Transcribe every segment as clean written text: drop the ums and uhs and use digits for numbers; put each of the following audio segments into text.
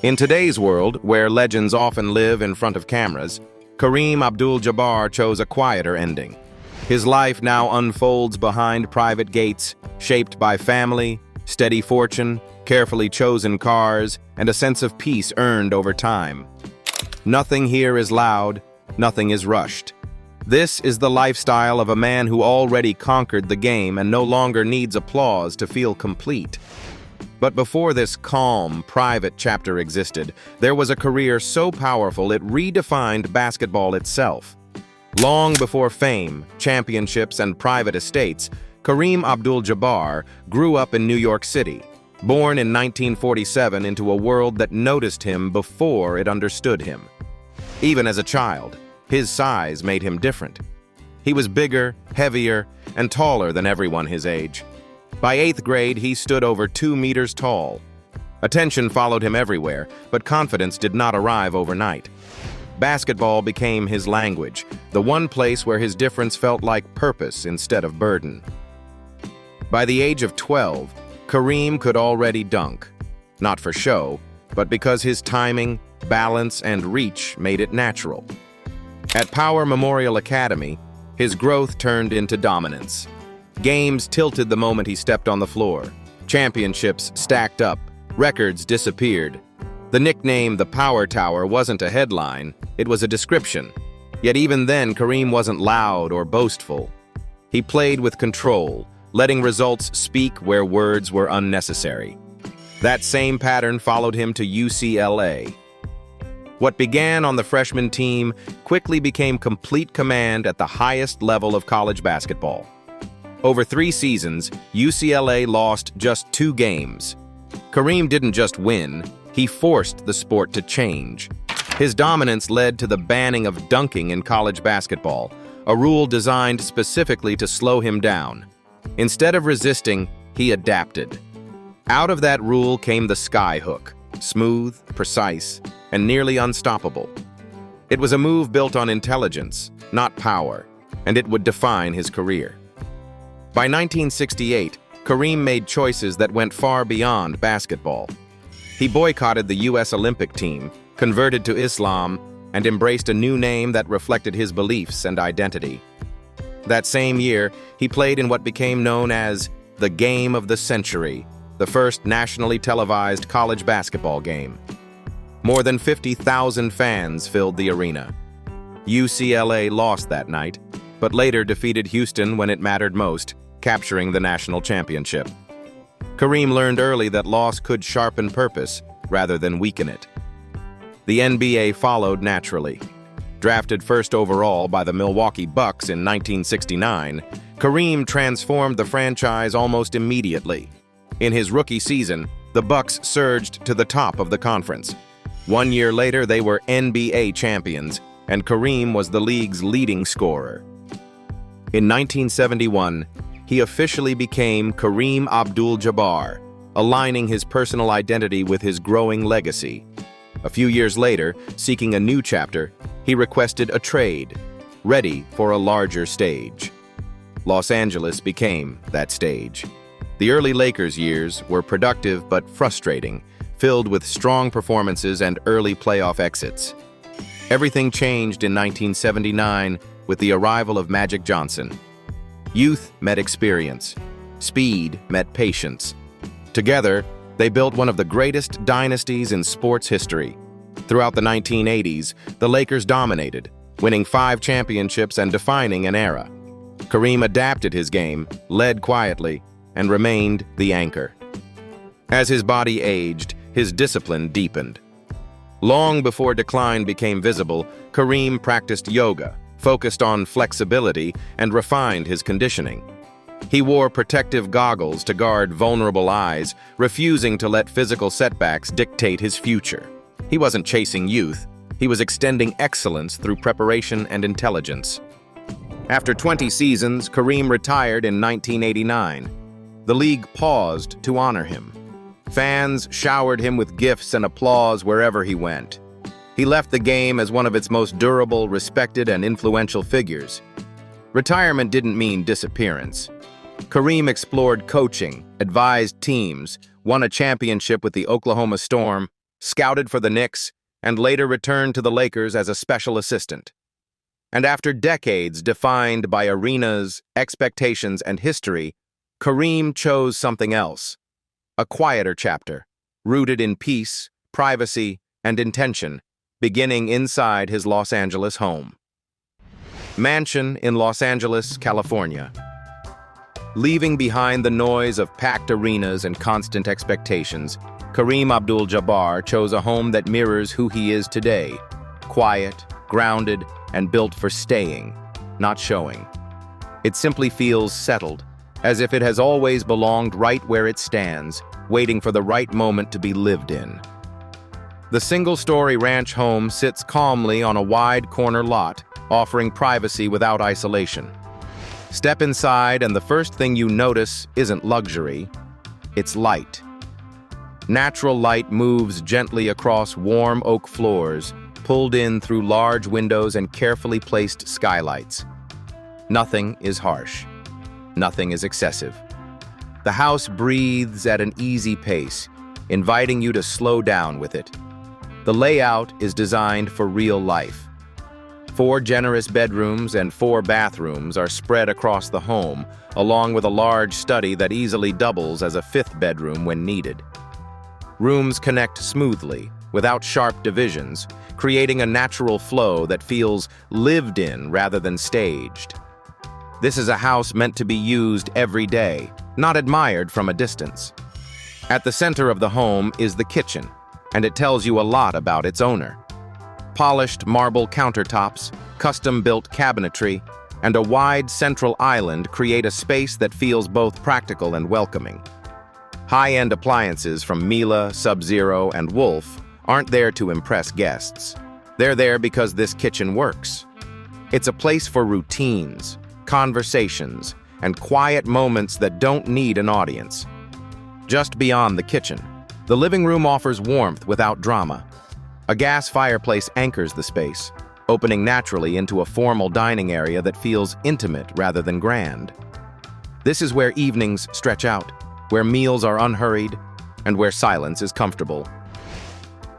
In today's world, where legends often live in front of cameras, Kareem Abdul-Jabbar chose a quieter ending. His life now unfolds behind private gates, shaped by family, steady fortune, carefully chosen cars, and a sense of peace earned over time. Nothing here is loud, nothing is rushed. This is the lifestyle of a man who already conquered the game and no longer needs applause to feel complete. But before this calm, private chapter existed, there was a career so powerful it redefined basketball itself. Long before fame, championships, and private estates, Kareem Abdul-Jabbar grew up in New York City, born in 1947 into a world that noticed him before it understood him. Even as a child, his size made him different. He was bigger, heavier, and taller than everyone his age. By 8th grade, he stood over 2 meters tall. Attention followed him everywhere, but confidence did not arrive overnight. Basketball became his language, the one place where his difference felt like purpose instead of burden. By the age of 12, Kareem could already dunk. Not for show, but because his timing, balance, and reach made it natural. At Power Memorial Academy, his growth turned into dominance. Games tilted the moment he stepped on the floor. Championships stacked up. Records disappeared. The nickname the Power Tower wasn't a headline, it was a description. Yet even then, Kareem wasn't loud or boastful. He played with control, letting results speak where words were unnecessary. That same pattern followed him to UCLA. What began on the freshman team quickly became complete command at the highest level of college basketball. Over 3 seasons, UCLA lost just 2 games. Kareem didn't just win, he forced the sport to change. His dominance led to the banning of dunking in college basketball, a rule designed specifically to slow him down. Instead of resisting, he adapted. Out of that rule came the skyhook, smooth, precise, and nearly unstoppable. It was a move built on intelligence, not power, and it would define his career. By 1968, Kareem made choices that went far beyond basketball. He boycotted the U.S. Olympic team, converted to Islam, and embraced a new name that reflected his beliefs and identity. That same year, he played in what became known as the Game of the Century, the first nationally televised college basketball game. More than 50,000 fans filled the arena. UCLA lost that night, but later defeated Houston when it mattered most, capturing the national championship. Kareem learned early that loss could sharpen purpose rather than weaken it. The NBA followed naturally. Drafted first overall by the Milwaukee Bucks in 1969, Kareem transformed the franchise almost immediately. In his rookie season, the Bucks surged to the top of the conference. 1 year later, they were NBA champions, and Kareem was the league's leading scorer. In 1971, he officially became Kareem Abdul-Jabbar, aligning his personal identity with his growing legacy. A few years later, seeking a new chapter, he requested a trade, ready for a larger stage. Los Angeles became that stage. The early Lakers years were productive but frustrating, filled with strong performances and early playoff exits. Everything changed in 1979 with the arrival of Magic Johnson. Youth met experience. Speed met patience. Together, they built one of the greatest dynasties in sports history. Throughout the 1980s, the Lakers dominated, winning 5 championships and defining an era. Kareem adapted his game, led quietly, and remained the anchor. As his body aged, his discipline deepened. Long before decline became visible, Kareem practiced yoga, focused on flexibility, and refined his conditioning. He wore protective goggles to guard vulnerable eyes, refusing to let physical setbacks dictate his future. He wasn't chasing youth, he was extending excellence through preparation and intelligence. After 20 seasons, Kareem retired in 1989. The league paused to honor him. Fans showered him with gifts and applause wherever he went. He left the game as one of its most durable, respected, and influential figures. Retirement didn't mean disappearance. Kareem explored coaching, advised teams, won a championship with the Oklahoma Storm, scouted for the Knicks, and later returned to the Lakers as a special assistant. And after decades defined by arenas, expectations, and history, Kareem chose something else. A quieter chapter, rooted in peace, privacy, and intention, beginning inside his Los Angeles home. Mansion in Los Angeles, California. Leaving behind the noise of packed arenas and constant expectations, Kareem Abdul-Jabbar chose a home that mirrors who he is today, quiet, grounded, and built for staying, not showing. It simply feels settled, as if it has always belonged right where it stands, waiting for the right moment to be lived in. The single-story ranch home sits calmly on a wide corner lot, offering privacy without isolation. Step inside, and the first thing you notice isn't luxury, it's light. Natural light moves gently across warm oak floors, pulled in through large windows and carefully placed skylights. Nothing is harsh. Nothing is excessive. The house breathes at an easy pace, inviting you to slow down with it. The layout is designed for real life. 4 generous bedrooms and 4 bathrooms are spread across the home, along with a large study that easily doubles as a 5th bedroom when needed. Rooms connect smoothly, without sharp divisions, creating a natural flow that feels lived in rather than staged. This is a house meant to be used every day, not admired from a distance. At the center of the home is the kitchen, and it tells you a lot about its owner. Polished marble countertops, custom-built cabinetry, and a wide central island create a space that feels both practical and welcoming. High-end appliances from Miele, Sub-Zero, and Wolf aren't there to impress guests. They're there because this kitchen works. It's a place for routines, conversations, and quiet moments that don't need an audience. Just beyond the kitchen, the living room offers warmth without drama. A gas fireplace anchors the space, opening naturally into a formal dining area that feels intimate rather than grand. This is where evenings stretch out, where meals are unhurried, and where silence is comfortable.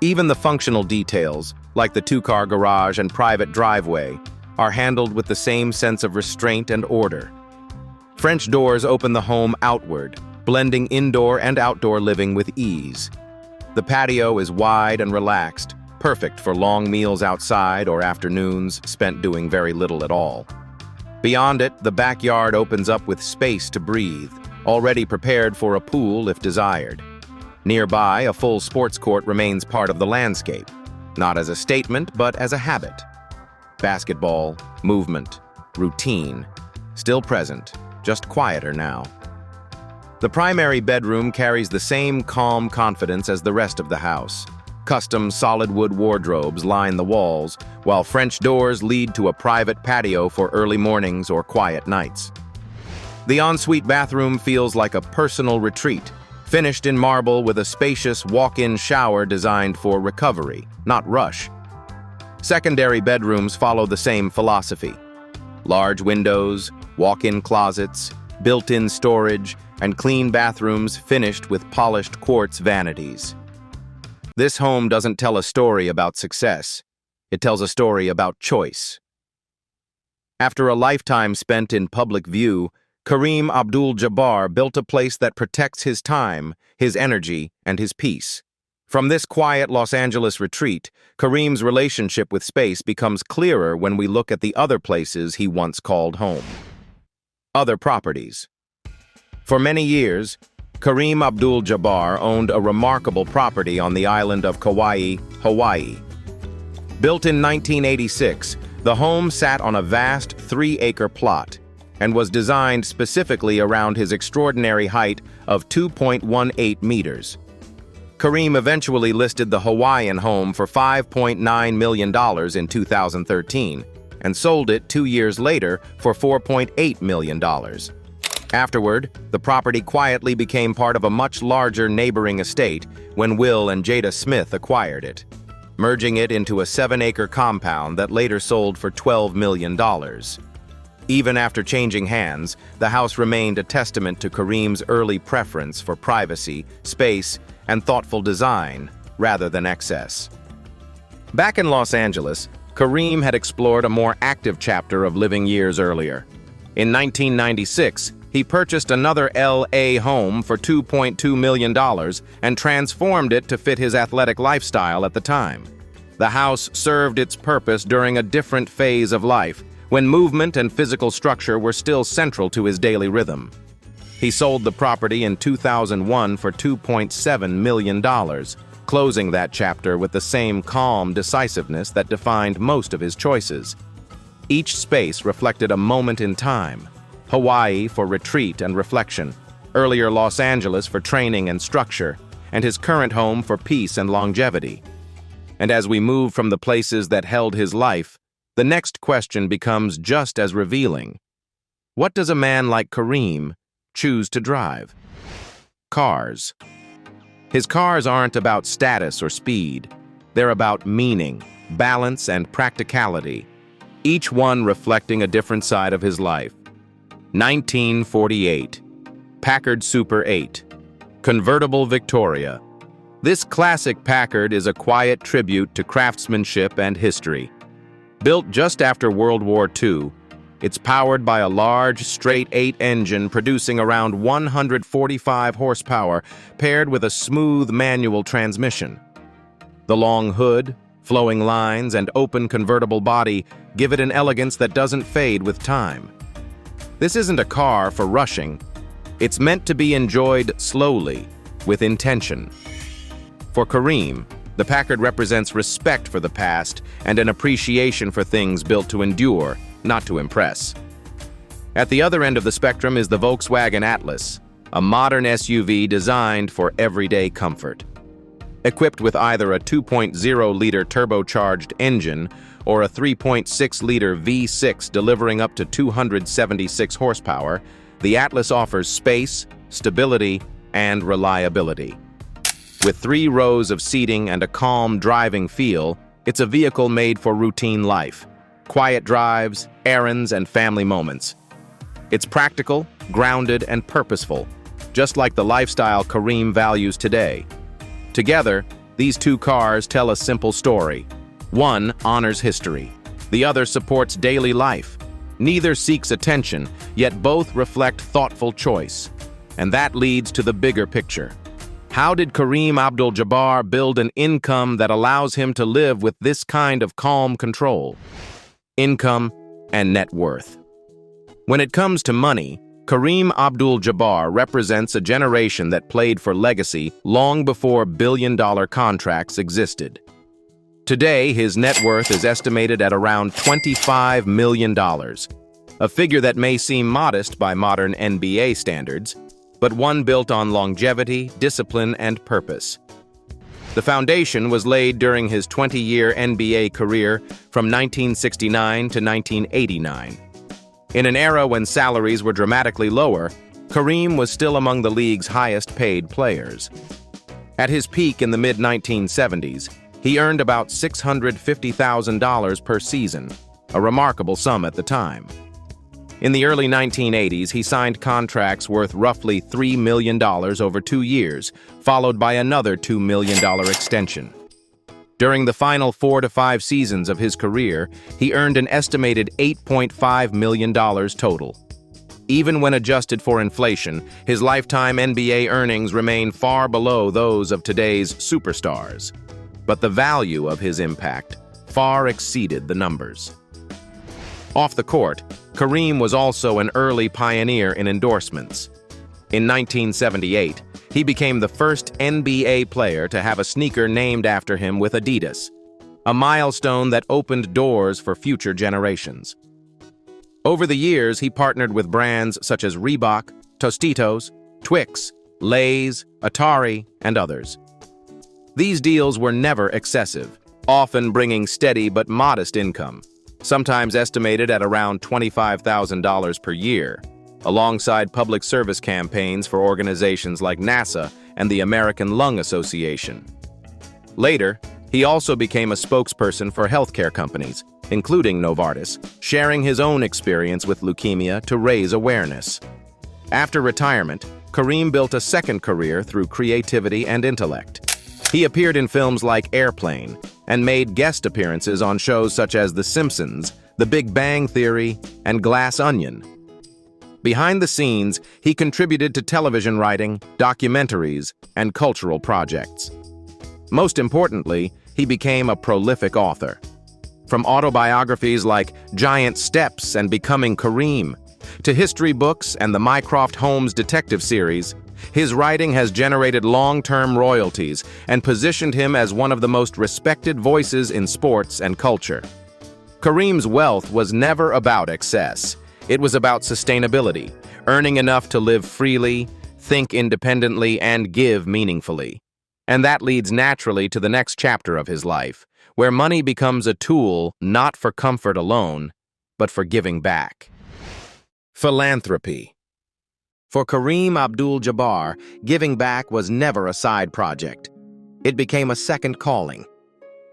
Even the functional details, like the 2-car garage and private driveway, are handled with the same sense of restraint and order. French doors open the home outward, blending indoor and outdoor living with ease. The patio is wide and relaxed, perfect for long meals outside or afternoons spent doing very little at all. Beyond it, the backyard opens up with space to breathe, already prepared for a pool if desired. Nearby, a full sports court remains part of the landscape, not as a statement, but as a habit. Basketball, movement, routine, still present, just quieter now. The primary bedroom carries the same calm confidence as the rest of the house. Custom solid wood wardrobes line the walls, while French doors lead to a private patio for early mornings or quiet nights. The ensuite bathroom feels like a personal retreat, finished in marble with a spacious walk-in shower designed for recovery, not rush. Secondary bedrooms follow the same philosophy. Large windows, walk-in closets, built-in storage, and clean bathrooms finished with polished quartz vanities. This home doesn't tell a story about success. It tells a story about choice. After a lifetime spent in public view, Kareem Abdul-Jabbar built a place that protects his time, his energy, and his peace. From this quiet Los Angeles retreat, Kareem's relationship with space becomes clearer when we look at the other places he once called home. Other properties. For many years, Kareem Abdul-Jabbar owned a remarkable property on the island of Kauai, Hawaii. Built in 1986, the home sat on a vast 3-acre plot and was designed specifically around his extraordinary height of 2.18 meters. Kareem eventually listed the Hawaiian home for $5.9 million in 2013 and sold it 2 years later for $4.8 million. Afterward, the property quietly became part of a much larger neighboring estate when Will and Jada Smith acquired it, merging it into a 7-acre compound that later sold for $12 million. Even after changing hands, the house remained a testament to Kareem's early preference for privacy, space, and thoughtful design, rather than excess. Back in Los Angeles, Kareem had explored a more active chapter of living years earlier. In 1996, he purchased another LA home for $2.2 million and transformed it to fit his athletic lifestyle at the time. The house served its purpose during a different phase of life, when movement and physical structure were still central to his daily rhythm. He sold the property in 2001 for $2.7 million, closing that chapter with the same calm decisiveness that defined most of his choices. Each space reflected a moment in time: Hawaii for retreat and reflection, earlier Los Angeles for training and structure, and his current home for peace and longevity. And as we move from the places that held his life, the next question becomes just as revealing. What does a man like Kareem choose to drive? Cars. His cars aren't about status or speed. They're about meaning, balance, and practicality, each one reflecting a different side of his life. 1948. Packard Super 8. Convertible Victoria. This classic Packard is a quiet tribute to craftsmanship and history. Built just after World War II, it's powered by a large, straight-8 engine producing around 145 horsepower, paired with a smooth manual transmission. The long hood, flowing lines, and open convertible body give it an elegance that doesn't fade with time. This isn't a car for rushing. It's meant to be enjoyed slowly, with intention. For Kareem, the Packard represents respect for the past and an appreciation for things built to endure, not to impress. At the other end of the spectrum is the Volkswagen Atlas, a modern SUV designed for everyday comfort. Equipped with either a 2.0-liter turbocharged engine or a 3.6-liter V6 delivering up to 276 horsepower, the Atlas offers space, stability, and reliability. With 3 rows of seating and a calm driving feel, it's a vehicle made for routine life, quiet drives, errands, and family moments. It's practical, grounded, and purposeful, just like the lifestyle Kareem values today. Together, these two cars tell a simple story. One honors history. The other supports daily life. Neither seeks attention, yet both reflect thoughtful choice. And that leads to the bigger picture. How did Kareem Abdul-Jabbar build an income that allows him to live with this kind of calm control? Income and net worth. When it comes to money, Kareem Abdul-Jabbar represents a generation that played for legacy long before billion-dollar contracts existed. Today, his net worth is estimated at around $25 million, a figure that may seem modest by modern NBA standards, but one built on longevity, discipline, and purpose. The foundation was laid during his 20-year NBA career from 1969 to 1989. In an era when salaries were dramatically lower, Kareem was still among the league's highest-paid players. At his peak in the mid-1970s, he earned about $650,000 per season, a remarkable sum at the time. In the early 1980s, he signed contracts worth roughly $3 million over 2 years, followed by another $2 million extension. During the final 4 to 5 seasons of his career, he earned an estimated $8.5 million total. Even when adjusted for inflation, his lifetime NBA earnings remain far below those of today's superstars. But the value of his impact far exceeded the numbers. Off the court, Kareem was also an early pioneer in endorsements. In 1978, he became the first NBA player to have a sneaker named after him with Adidas, a milestone that opened doors for future generations. Over the years, he partnered with brands such as Reebok, Tostitos, Twix, Lay's, Atari, and others. These deals were never excessive, often bringing steady but modest income, sometimes estimated at around $25,000 per year, alongside public service campaigns for organizations like NASA and the American Lung Association. Later, he also became a spokesperson for healthcare companies, including Novartis, sharing his own experience with leukemia to raise awareness. After retirement, Kareem built a second career through creativity and intellect. He appeared in films like Airplane and made guest appearances on shows such as The Simpsons, The Big Bang Theory, and Glass Onion. Behind the scenes, he contributed to television writing, documentaries, and cultural projects. Most importantly, he became a prolific author. From autobiographies like Giant Steps and Becoming Kareem, to history books and the Mycroft Holmes detective series, his writing has generated long-term royalties and positioned him as one of the most respected voices in sports and culture. Kareem's wealth was never about excess. It was about sustainability, earning enough to live freely, think independently, and give meaningfully. And that leads naturally to the next chapter of his life, where money becomes a tool not for comfort alone, but for giving back. Philanthropy. For Kareem Abdul-Jabbar, giving back was never a side project. It became a second calling.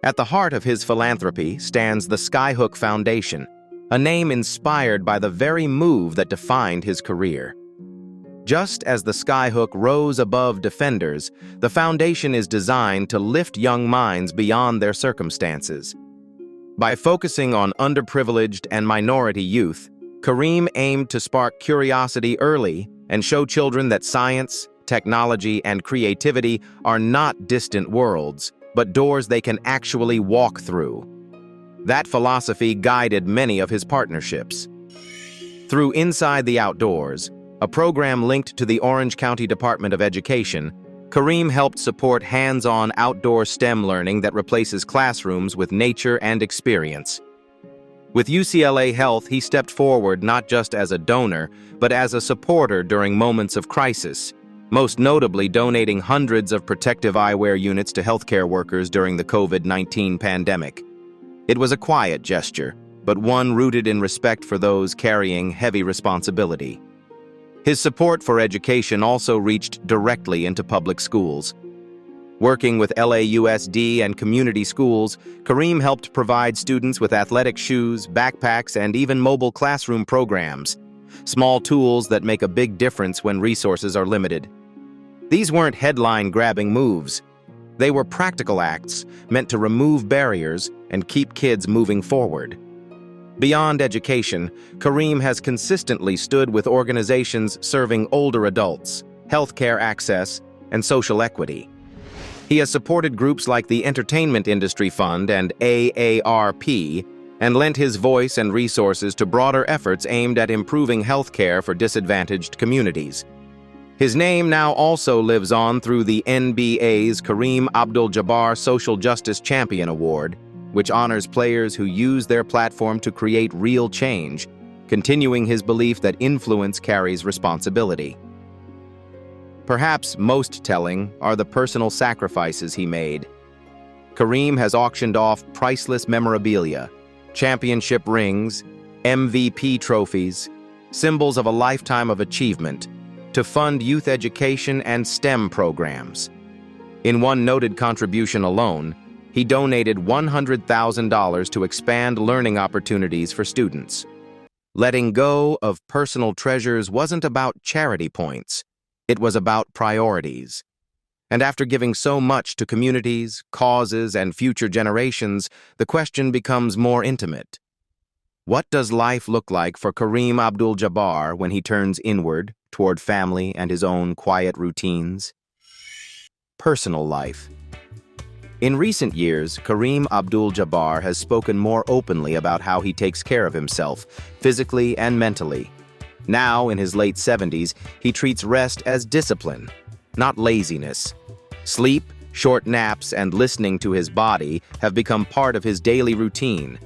At the heart of his philanthropy stands the Skyhook Foundation, a name inspired by the very move that defined his career. Just as the Skyhook rose above defenders, the foundation is designed to lift young minds beyond their circumstances. By focusing on underprivileged and minority youth, Kareem aimed to spark curiosity early and show children that science, technology, and creativity are not distant worlds, but doors they can actually walk through. That philosophy guided many of his partnerships. Through Inside the Outdoors, a program linked to the Orange County Department of Education, Kareem helped support hands-on outdoor STEM learning that replaces classrooms with nature and experience. With UCLA Health, he stepped forward not just as a donor, but as a supporter during moments of crisis, most notably donating hundreds of protective eyewear units to healthcare workers during the COVID-19 pandemic. It was a quiet gesture, but one rooted in respect for those carrying heavy responsibility. His support for education also reached directly into public schools. Working with LAUSD and community schools, Kareem helped provide students with athletic shoes, backpacks, and even mobile classroom programs, small tools that make a big difference when resources are limited. These weren't headline-grabbing moves. They were practical acts meant to remove barriers and keep kids moving forward. Beyond education, Kareem has consistently stood with organizations serving older adults, healthcare access, and social equity. He has supported groups like the Entertainment Industry Fund and AARP, and lent his voice and resources to broader efforts aimed at improving healthcare for disadvantaged communities. His name now also lives on through the NBA's Kareem Abdul-Jabbar Social Justice Champion Award, which honors players who use their platform to create real change, continuing his belief that influence carries responsibility. Perhaps most telling are the personal sacrifices he made. Kareem has auctioned off priceless memorabilia, championship rings, MVP trophies, symbols of a lifetime of achievement, to fund youth education and STEM programs. In one noted contribution alone, he donated $100,000 to expand learning opportunities for students. Letting go of personal treasures wasn't about charity points. It was about priorities. And after giving so much to communities, causes, and future generations, the question becomes more intimate. What does life look like for Kareem Abdul-Jabbar when he turns inward toward family and his own quiet routines? Personal life. In recent years, Kareem Abdul-Jabbar has spoken more openly about how he takes care of himself, physically and mentally. Now, in his late 70s, he treats rest as discipline, not laziness. Sleep, short naps, and listening to his body have become part of his daily routine.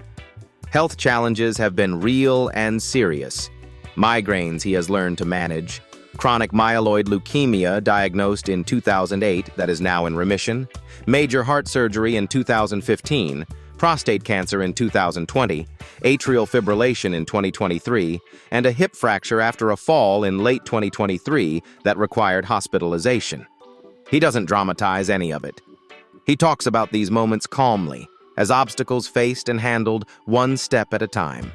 Health challenges have been real and serious. Migraines he has learned to manage, chronic myeloid leukemia diagnosed in 2008 that is now in remission, major heart surgery in 2015, prostate cancer in 2020, atrial fibrillation in 2023, and a hip fracture after a fall in late 2023 that required hospitalization. He doesn't dramatize any of it. He talks about these moments calmly, as obstacles faced and handled one step at a time.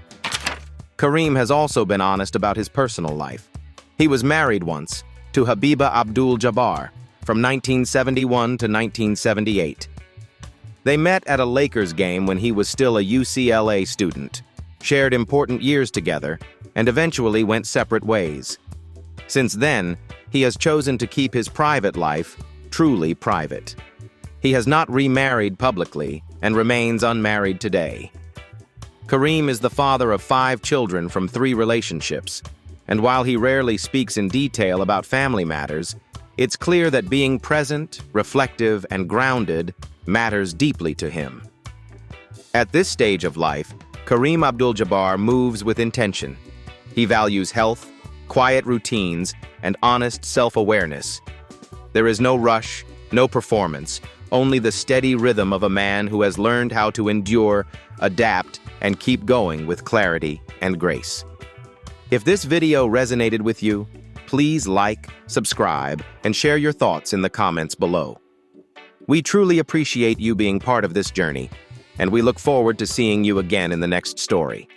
Kareem has also been honest about his personal life. He was married once to Habiba Abdul-Jabbar, from 1971 to 1978. They met at a Lakers game when he was still a UCLA student, shared important years together, and eventually went separate ways. Since then, he has chosen to keep his private life truly private. He has not remarried publicly and remains unmarried today. Kareem is the father of 5 children from 3 relationships, and while he rarely speaks in detail about family matters, it's clear that being present, reflective, and grounded matters deeply to him. At this stage of life, Kareem Abdul-Jabbar moves with intention. He values health, quiet routines, and honest self-awareness. There is no rush, no performance, only the steady rhythm of a man who has learned how to endure, adapt, and keep going with clarity and grace. If this video resonated with you, please like, subscribe, and share your thoughts in the comments below. We truly appreciate you being part of this journey, and we look forward to seeing you again in the next story.